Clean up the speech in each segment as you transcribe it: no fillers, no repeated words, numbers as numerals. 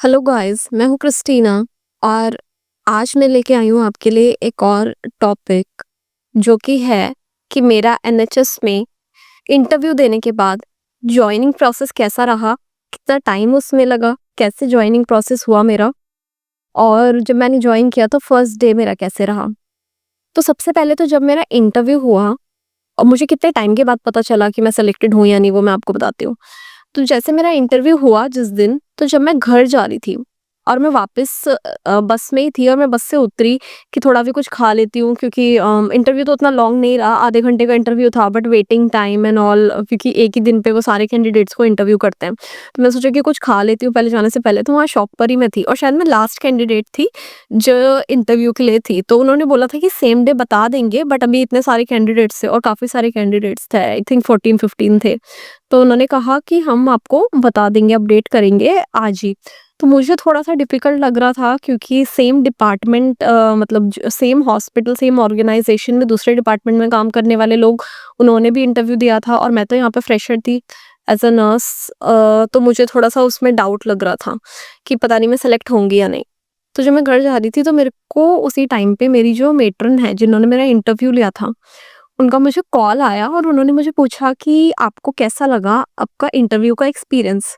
Hello guys, मैं हूँ Christina और आज मैं लेके आई हूँ आपके लिए एक और टॉपिक जो कि है कि मेरा एनएचएस में इंटरव्यू देने के बाद जॉइनिंग प्रोसेस कैसा रहा, कितना टाइम उसमें लगा, कैसे जॉइनिंग प्रोसेस हुआ मेरा और जब मैंने जॉइन किया तो फर्स्ट डे मेरा कैसे रहा। तो सबसे पहले तो जब मेरा इंटरव्यू हुआ और मुझे कितने टाइम के बाद पता चला कि मैं सेलेक्टेड हूँ या नहीं, वो मैं आपको बताती हूँ। तो जैसे मेरा इंटरव्यू हुआ जिस दिन, तो जब मैं घर जा रही थी और मैं वापस बस में ही थी और मैं बस से उतरी कि थोड़ा भी कुछ खा लेती हूँ क्योंकि इंटरव्यू तो उतना लॉन्ग नहीं रहा, आधे घंटे का इंटरव्यू था but waiting time and all, क्योंकि एक ही दिन पे वो सारे कैंडिडेट्स को इंटरव्यू करते हैं। तो मैं सोचा कि कुछ खा लेती हूँ पहले जाने से पहले, तो वहाँ शॉप पर ही मैं थी और शायद मैं लास्ट कैंडिडेट थी जो इंटरव्यू के लिए थी। तो उन्होंने बोला था कि सेम डे बता देंगे बट अभी इतने सारे कैंडिडेट्स थे और काफ़ी सारे कैंडिडेट्स थे, आई थिंक 14-15 थे। तो उन्होंने कहा कि हम आपको बता देंगे, अपडेट करेंगे आज ही। तो मुझे थोड़ा-सा डिफ़िकल्ट लग रहा था क्योंकि सेम डिपार्टमेंट, मतलब ज सेम हॉस्पिटल, सेम ऑर्गनाइज़ेशन में दूसरे डिपार्टमेंट में काम करने वाले लोग, उन्होंने भी इंटरव्यू दिया था और मैं तो यहाँ पे फ्रेशर थी एज़ अ नर्स। तो मुझे थोड़ा-सा उसमें डाउट लग रहा था कि पता नहीं मैं सेलेक्ट होंगी या नहीं। तो जब मैं घर जा रही थी तो मेरे को उसी टाइम पे मेरी जो मेट्रन है जिन्होंने मेरा इंटरव्यू लिया था, उनका मुझे कॉल आया और उन्होंने मुझे पूछा कि आपको कैसा लगा आपका इंटरव्यू का एक्सपीरियंस?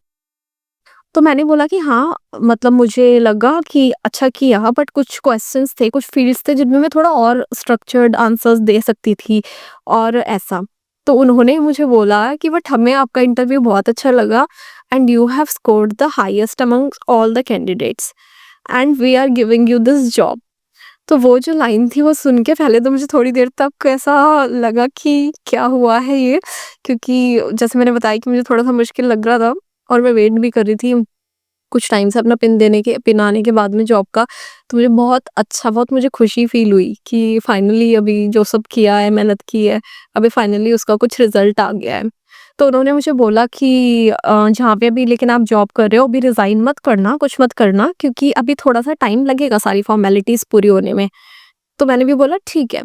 तो मैंने बोला कि हाँ, मतलब मुझे लगा कि अच्छा किया बट कुछ क्वेश्चंस थे, कुछ फ़ील्ड्स थे जिनमें मैं थोड़ा और स्ट्रक्चर्ड आंसर्स दे सकती थी और ऐसा। तो उन्होंने मुझे बोला कि बट हमें आपका इंटरव्यू बहुत अच्छा लगा and you have scored the highest amongst all the candidates and we are giving you this job. तो वो जो लाइन थी वो सुन के पहले तो मुझे थोड़ी देर तक ऐसा लगा कि क्या हुआ है ये? क्योंकि जैसे मैंने बताया कि मुझे थोड़ा-सा मुश्किल लग रहा था और मैं वेट भी कर रही थी कुछ टाइम से अपना पिन आने के बाद में जॉब का। तो मुझे बहुत अच्छा, बहुत मुझे खुशी फ़ील हुई कि फाइनली अभी जो सब किया है, मेहनत की है, अभी फाइनली उसका कुछ रिज़ल्ट आ गया है। तो उन्होंने मुझे बोला कि जहाँ पे अभी लेकिन आप जॉब कर रहे हो, अभी रिज़ाइन मत करना, कुछ मत करना क्योंकि अभी थोड़ा-सा टाइम लगेगा सारी फ़ॉर्मेलिटीज़ पूरी होने में। तो मैंने भी बोला ठीक है।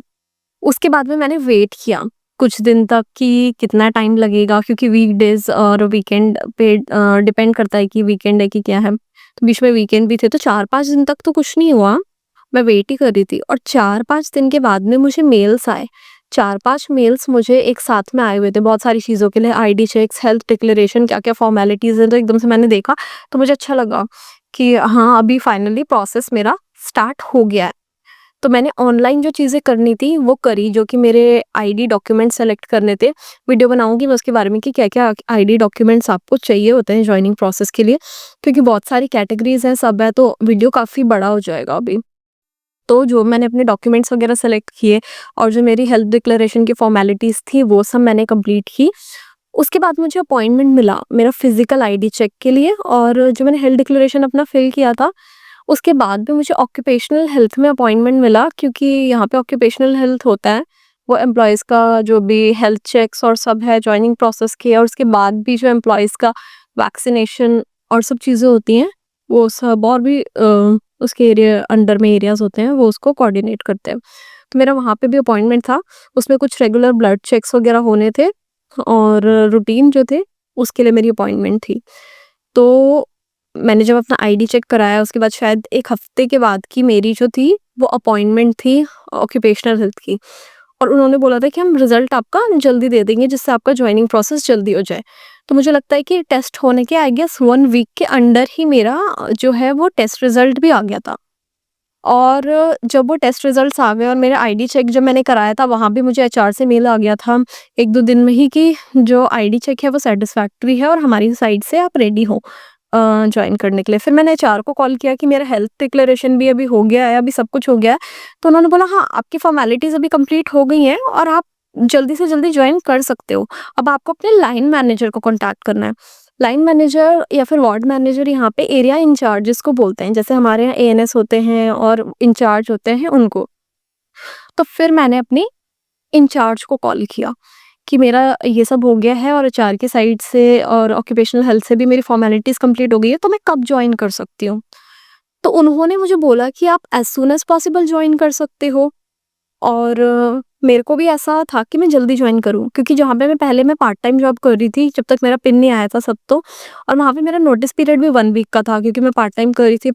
उसके बाद में मैंने वेट किया कुछ दिन तक कि कितना टाइम लगेगा क्योंकि वीकडेज़ और वीकेंड पे डिपेंड करता है कि वीकेंड है कि क्या है। तो बीच में वीकेंड भी थे तो 4-5 दिन तक तो कुछ नहीं हुआ। मैं वेट ही कर रही थी और 4-5 दिन के बाद में मुझे मेल्स आए। 4-5 मेल्स मुझे एक साथ में आए हुए थे बहुत सारी चीज़ों के लिए, आईडी चेक्स, हेल्थ डिक्लेरेशन, क्या-क्या फ़ॉर्मेलिटीज़ हैं। तो एकदम से मैंने देखा तो मुझे अच्छा लगा कि हाँ, अभी फाइनली प्रोसेस मेरा स्टार्ट हो गया है। तो मैंने ऑनलाइन जो चीज़ें करनी थी वो करी, जो कि मेरे आईडी डॉक्यूमेंट सेलेक्ट करने थे। वीडियो बनाऊँगी मैं उसके बारे में कि क्या-क्या आईडी डॉक्यूमेंट्स आपको चाहिए होते हैं जॉइनिंग प्रोसेस के लिए, क्योंकि बहुत सारी कैटेगरीज़ हैं, सब है, तो वीडियो काफ़ी बड़ा हो जाएगा अभी। तो जो मैंने अपने डॉक्यूमेंट्स वगैरह सेलेक्ट किए और जो मेरी हेल्थ डिक्लेरेशन की फॉर्मेलिटीज़ थी वो सब मैंने कंप्लीट की। उसके बाद मुझे अपॉइंटमेंट मिला मेरा फिज़िकल आईडी चेक के लिए और जो मैंने हेल्थ डिक्लेरेशन अपना फिल किया था, उसके बाद भी मुझे ऑक्यूपेशनल हेल्थ में अपॉइंटमेंट मिला क्योंकि यहाँ पे ऑक्यूपेशनल हेल्थ होता है, वो एम्प्लॉइज़ का जो भी हेल्थ चेक्स और सब है जॉइनिंग प्रोसेस के, और उसके बाद भी जो एम्प्लॉइज़ का वैक्सीनेशन और सब चीज़ें होती हैं, वो सब और भी उसके एरिया अंडर में एरियाज़ होते हैं, वो उसको कोऑर्डिनेट करते हैं। तो मेरा वहाँ पे भी अपॉइंटमेंट था, उसमें कुछ रेगुलर ब्लड चेक्स वगैरह होने थे और रूटीन जो थे, उसके लिए मेरी अपॉइंटमेंट थी। तो मैंने जब अपना आईडी चेक कराया उसके बाद शायद 1 हफ्ते के बाद की मेरी जो थी वो अपॉइंटमेंट थी ऑक्यूपेशनल हेल्थ की, और उन्होंने बोला था कि हम रिज़ल्ट आपका जल्दी दे देंगे जिससे आपका जॉइनिंग प्रोसेस जल्दी हो जाए। तो मुझे लगता है कि टेस्ट होने के आई गेस 1 वीक के अंडर ही मेरा जो है वो टेस्ट रिज़ल्ट भी आ गया था। और जब वो टेस्ट रिज़ल्ट्स आ गए और मेरा आईडी चेक जब मैंने कराया था वहाँ भी मुझे एचआर से मेल आ गया था 1-2 दिन में ही कि जो आईडी चेक है वो सैटिस्फैक्टरी है और हमारी साइड से आप रेडी हो जॉइन करने के लिए। फिर मैंने एचआर को कॉल किया कि मेरा हेल्थ डिक्लेरेशन भी अभी हो गया है, अभी सब कुछ हो गया है। तो उन्होंने बोला हाँ, आपकी फ़ॉर्मेलिटीज़ अभी कंप्लीट हो गई हैं और आप जल्दी से जल्दी जॉइन कर सकते हो। अब आपको अपने लाइन मैनेजर को कॉन्टैक्ट करना है। लाइन मैनेजर या फिर वार्ड मैनेजर यहाँ पे एरिया इंचार्ज जिसको बोलते हैं, जैसे हमारे यहाँ एएनएस होते हैं और इंचार्ज होते हैं उनको। तो फिर मैंने अपनी इंचार्ज को कॉल किया कि मेरा ये सब हो गया है और एचआर की साइड से और ऑक्यूपेशनल हेल्थ से भी मेरी फॉर्मेलिटीज़ कंप्लीट हो गई है, तो मैं कब जॉइन कर सकती हूँ? तो उन्होंने मुझे बोला कि आप as soon as possible join कर सकते हो और मेरे को भी ऐसा था कि मैं जल्दी जॉइन करूँ, क्योंकि जहाँ पे मैं पार्ट टाइम जॉब कर रही थी जब तक मेरा पिन नहीं आया था सब तो, और वहाँ पे मेरा नोटिस पीरियड भी 1 वीक का था, क्योंकि मैं पार्ट टाइम कर रही थी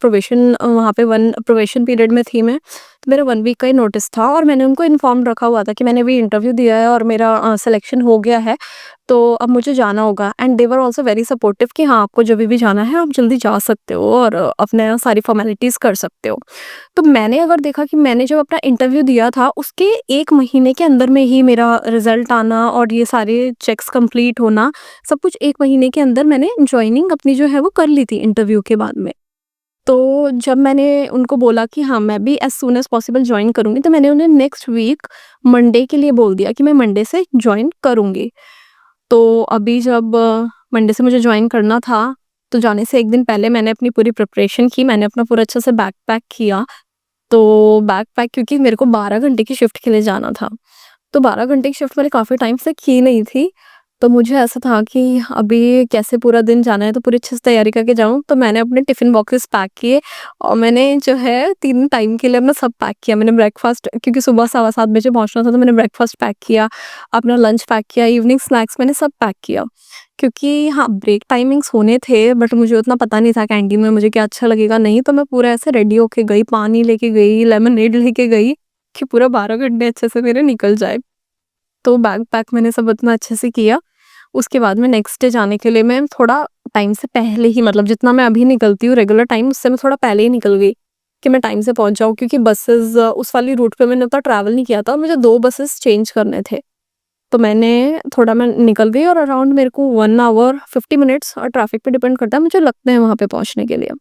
वहाँ पे 1 प्रोबेशन पीरियड में थी मैं। तो मेरा 1 वीक का ही नोटिस था और मैंने उनको इन्फॉर्म रखा हुआ था कि मैंने अभी इंटरव्यू दिया है और मेरा सिलेक्शन हो गया है, तो अब मुझे जाना होगा। And they were also very supportive कि हाँ, आपको जभी भी जाना है आप जल्दी जा सकते हो और अपने सारी फॉर्मेलिटीज़ कर सकते हो। तो मैंने अगर देखा कि मैंने जब अपना इंटरव्यू दिया था, उसके 1 महीने के अंदर में ही मेरा रिज़ल्ट आना और ये सारे चेक्स कंप्लीट होना, सब कुछ 1 महीने के अंदर मैंने जॉइनिंग अपनी जो है वो कर ली थी इंटरव्यू के बाद में। तो जब मैंने उनको बोला कि हाँ, मैं भी as soon as possible join करूँगी, तो मैंने उन्हें नेक्स्ट वीक मंडे के लिए बोल दिया कि मैं मंडे से जॉइन करूँगी। तो अभी जब मंडे से मुझे जॉइन करना था, तो जाने से 1 दिन पहले मैंने अपनी पूरी प्रिपरेशन की, मैंने अपना पूरा अच्छे से बैग पैक किया। तो बैग पैक, क्योंकि मेरे को 12 घंटे की शिफ्ट के लिए जाना था। तो 12 घंटे की शिफ्ट मैंने काफ़ी टाइम से की नहीं थी। तो मुझे ऐसा था कि अभी कैसे पूरा दिन जाना है, तो पूरी अच्छे से तैयारी करके जाऊँ। तो मैंने अपने टिफ़िन बॉक्सेस पैक किए और मैंने जो है 3 टाइम के लिए अपना सब पैक किया। मैंने ब्रेकफ़ास्ट, क्योंकि सुबह सवा 7 बजे पहुँचना था, तो मैंने ब्रेकफ़ास्ट पैक किया, अपना लंच पैक किया, इवनिंग स्नैक्स मैंने सब पैक किया। क्योंकि हाँ, ब्रेक टाइमिंग्स होने थे, बट मुझे उतना पता नहीं था कैंटीन में मुझे क्या अच्छा लगेगा नहीं, तो मैं पूरा ऐसे रेडी होके गई, पानी लेके गई, लेमनेड लेके गई कि पूरा 12 घंटे अच्छे से मेरे निकल जाए। तो बैग पैक मैंने सब इतना अच्छे से किया। उसके बाद में नेक्स्ट डे जाने के लिए मैं थोड़ा टाइम से पहले ही, मतलब जितना मैं अभी निकलती हूँ रेगुलर टाइम, उससे मैं थोड़ा पहले ही निकल गई कि मैं टाइम से पहुँच जाऊँ, क्योंकि बसेज़ उस वाली रूट पे मैंने उतना ट्रैवल नहीं किया था और मुझे 2 बसेस चेंज करने थे। तो मैं निकल गई और अराउंड मेरे को 1 आवर 50 मिनट्स, और ट्रैफिक पे डिपेंड करता है, मुझे लगते हैं वहाँ पे पहुँचने के लिए।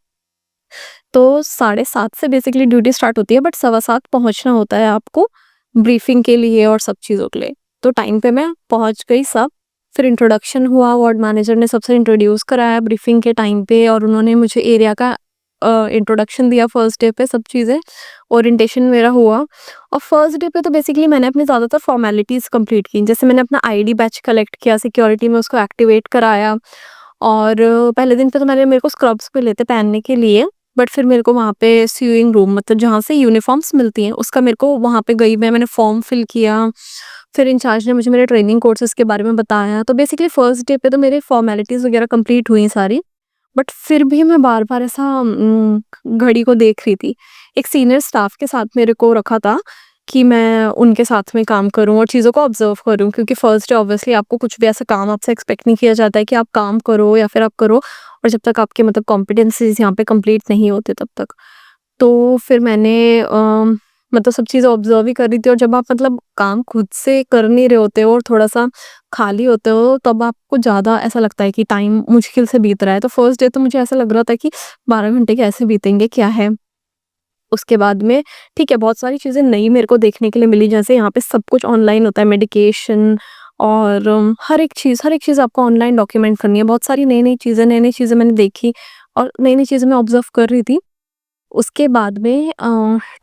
तो 7:30 से बेसिकली ड्यूटी स्टार्ट होती है, बट 7:15 पहुँचना होता है आपको ब्रीफिंग के लिए और सब चीज़ों के लिए। तो टाइम पे मैं पहुँच गई सब। फिर इंट्रोडक्शन हुआ, वार्ड मैनेजर ने सबसे इंट्रोड्यूस कराया ब्रीफिंग के टाइम पे, और उन्होंने मुझे एरिया का इंट्रोडक्शन दिया फर्स्ट डे पे, सब चीज़ें, ओरिएंटेशन मेरा हुआ। और फर्स्ट डे पे तो बेसिकली मैंने अपनी ज़्यादातर फॉर्मेलिटीज़ कंप्लीट की। जैसे मैंने अपना आईडी बैच कलेक्ट किया, सिक्योरिटी में उसको एक्टिवेट कराया, और पहले दिन पे तो मेरे को स्क्रब्स मिले थे पहनने के लिए, बट फिर मेरे को वहाँ पे स्यूइंग रूम, मतलब जहाँ से यूनिफ़ॉर्म्स मिलती हैं, उसका मेरे को वहाँ पे गई मैंने फ़ॉर्म फिल किया। फिर इंचार्ज ने मुझे मेरे ट्रेनिंग कोर्सेज़ के बारे में बताया। तो बेसिकली फर्स्ट डे पे तो मेरे फॉर्मेलिटीज़ वगैरह कंप्लीट हुई सारी। बट फिर भी मैं बार-बार ऐसा घड़ी को देख रही थी। एक सीनियर स्टाफ के साथ मेरे को रखा था कि मैं उनके साथ में काम करूँ और चीज़ों को ऑब्ज़र्व करूँ, क्योंकि फर्स्ट डे ऑब्वियसली आपको कुछ भी ऐसा काम आपसे एक्सपेक्ट नहीं किया जाता है कि आप काम करो या फिर आप करो, और जब तक आपके मतलब कॉम्पिटेंसीज़ यहाँ पे कंप्लीट नहीं होते तब तक। तो फिर मैंने मतलब सब चीज़ें ऑब्ज़र्व ही कर रही थी, और जब आप मतलब काम खुद से कर नहीं रहे होते हो और थोड़ा-सा खाली होते हो, तब आपको ज़्यादा ऐसा लगता है कि टाइम मुश्किल से बीत रहा है। तो फर्स्ट डे तो मुझे ऐसा लग रहा था कि 12 घंटे कैसे बीतेंगे, क्या है? उसके बाद में ठीक है, बहुत सारी चीज़ें नई मेरे को देखने के लिए मिली, जैसे यहाँ पे सब कुछ ऑनलाइन होता है, मेडिकेशन और हर एक चीज़ आपको ऑनलाइन डॉक्यूमेंट करनी है। बहुत सारी नई-नई चीज़ें मैंने देखी और नई-नई चीज़ें मैं ऑब्ज़र्व कर रही थी। उसके बाद में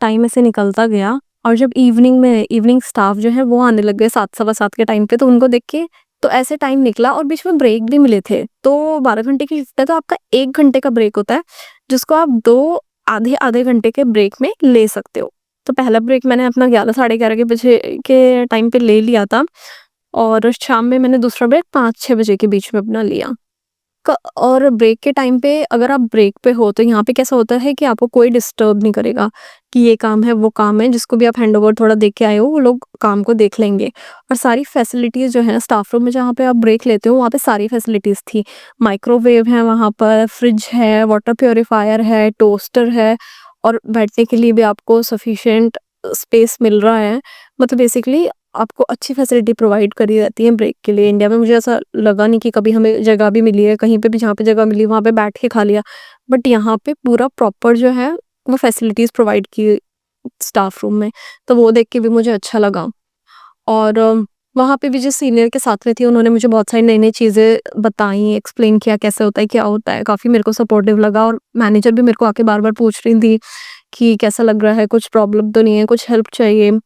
टाइम ऐसे निकलता गया, और जब इवनिंग स्टाफ जो है वो आने लग गए 7 सवा 7 के टाइम पे, तो उनको देख के तो ऐसे टाइम निकला, और बीच में ब्रेक भी मिले थे। तो 12 घंटे की शिफ्ट है, तो आपका 1 घंटे का ब्रेक होता है, जिसको आप 2 आधे-आधे घंटे के ब्रेक में ले सकते हो। तो पहला ब्रेक मैंने अपना 11 साढ़े 11 के बजे के टाइम पे ले लिया था, और शाम में मैंने दूसरा ब्रेक 5-6 बजे के बीच में अपना लिया। क और ब्रेक के टाइम पे अगर आप ब्रेक पे हो, तो यहाँ पे कैसा होता है कि आपको कोई डिस्टर्ब नहीं करेगा कि ये काम है, वो काम है, जिसको भी आप हैंडओवर थोड़ा दे के आए हो, वो लोग काम को देख लेंगे। और सारी फैसिलिटीज़ जो है ना स्टाफ रूम में जहाँ पे आप ब्रेक लेते हो, वहाँ पे सारी फैसिलिटीज़ थी। माइक्रोवेव है वहाँ पर, फ्रिज है, वाटर प्यूरीफायर है, टोस्टर है, और बैठने के लिए भी आपको सफिशिएंट स्पेस मिल रहा है। मतलब बेसिकली आपको अच्छी फैसिलिटी प्रोवाइड करी जाती है ब्रेक के लिए। इंडिया में मुझे ऐसा लगा नहीं कि कभी हमें जगह भी मिली है, कहीं पे भी जहाँ पे जगह मिली वहाँ पे बैठ के खा लिया। बट यहाँ पे पूरा प्रॉपर जो है वो फैसिलिटीज़ प्रोवाइड की स्टाफ रूम में, तो वो देख के भी मुझे अच्छा लगा। और वहाँ पे भी जिस सीनियर के साथ में थी, उन्होंने मुझे बहुत सारी नई-नई चीज़ें बताई, एक्सप्लेन किया कैसे होता है, क्या होता है। काफ़ी मेरे को सपोर्टिव लगा, और मैनेजर भी मेरे को आके बार-बार पूछ रही थी कि कैसा लग रहा है, कुछ प्रॉब्लम तो नहीं है, कुछ हेल्प चाहिए?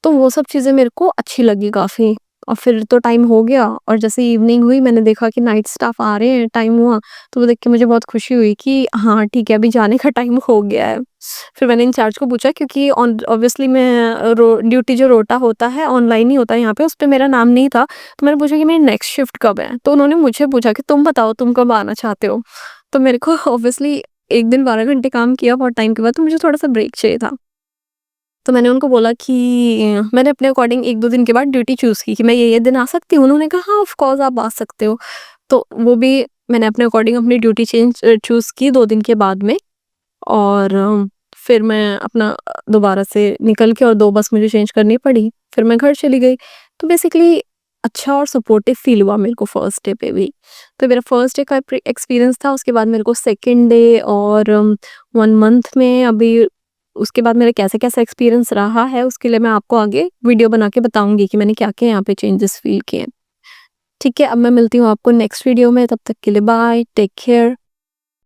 तो वो सब चीज़ें मेरे को अच्छी लगी काफ़ी। और फिर तो टाइम हो गया और जैसे इवनिंग हुई मैंने देखा कि नाइट स्टाफ आ रहे हैं, टाइम हुआ, तो वो देख के मुझे बहुत खुशी हुई कि हाँ, ठीक है अभी जाने का टाइम हो गया है। फिर मैंने इंचार्ज को पूछा क्योंकि ऑब्वियसली मैं ड्यूटी जो रोटा होता है ऑनलाइन ही होता है यहाँ पे, उस पे मेरा नाम नहीं था। तो मैंने पूछा कि मेरी नेक्स्ट शिफ्ट कब है? तो उन्होंने मुझे पूछा कि तुम बताओ तुम कब आना चाहते हो? तो मेरे को ऑब्वियसली एक दिन 12 घंटे काम किया बहुत टाइम के बाद, तो मुझे थोड़ा-सा ब्रेक चाहिए था। तो मैंने उनको बोला कि मैंने अपने अकॉर्डिंग 1-2 दिन के बाद ड्यूटी चूज़ की कि मैं ये दिन आ सकती हूँ? उन्होंने कहा हाँ, ऑफ कोर्स आप आ सकते हो। तो वो भी मैंने अपने अकॉर्डिंग अपनी ड्यूटी चूज़ की 2 दिन के बाद में और फिर मैं अपना दोबारा से निकल के और 2 बस मुझे चेंज करनी पड़ी। फिर मैं घर चली गई। तो बेसिकली अच्छा और सपोर्टिव फ़ील हुआ मेरे को फर्स्ट डे पे भी। तो मेरा फर्स्ट डे का एक्सपीरियंस था, उसके बाद मेरे को सेकंड डे और 1 मंथ में अभी उसके बाद मेरा कैसा-कैसा एक्सपीरियंस रहा है, उसके लिए मैं आपको आगे वीडियो बना के बताऊँगी कि मैंने क्या-क्या यहाँ पे चेंजेस फ़ील किए हैं। ठीक है, अब मैं मिलती हूँ आपको नेक्स्ट वीडियो में, तब तक के लिए बाय, टेक केयर।